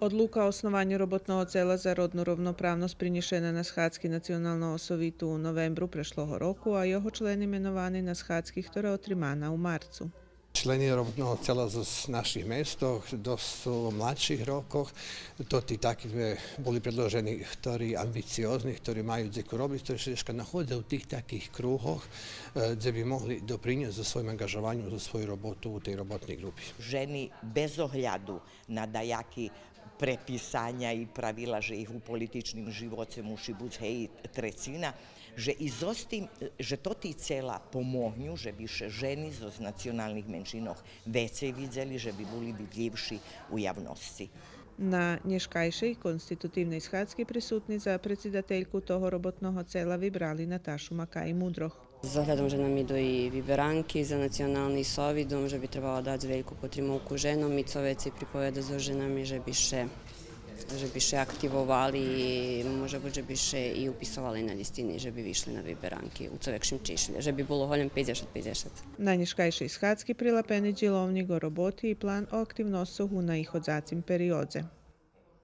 Odluka o osnovanju robotного cela za rodnu rovnopravnost принесена на Схадський національного совіту у novembru prešloho roku, a jeho členi imenovani na Schadsky, ktoré otrimana u marcu. Členi robotného cela z našich mestoch, dosť v mladších rokoch, to tí takí boli predložení, ktorí ambiciózni, ktorí majú dzeku robiť, ktorí sa ešte nachádzajú v tých takých krúhoch, kde by mohli dopriniesť so svojím angažovaním, so svoju robotu u tej robotnej grupy. Ženy bez ohľadu na dajaky prepisanja i pravila, že ih u političnim živote muši buď trecina, že to tí cela pomohnju, že by še ženi z nacionalnih menšinoh vecej vidjeli, že by boli vidljivši u javnosti. Na nješkajšej konstitutivnej Schadsky prisutni za predsjedateljku toho robotnog cela vybrali Natašu Makaj Mudroh. Z ohľadom, že nám idú i vyberanky za nacionalný sovidom, že by trebalo dať veľkú potrimovku ženom i co veci pripoveda so ženami, že by še aktivovali, može že by še i upisovali na listini, že by vyšli na vyberanky u co vekšim čišlje, že by bolo holjam 50-50. Na nješkajšej Schadsky prilapeni djelovnik o roboti i plan o aktivnosohu na ihodzacim periodze.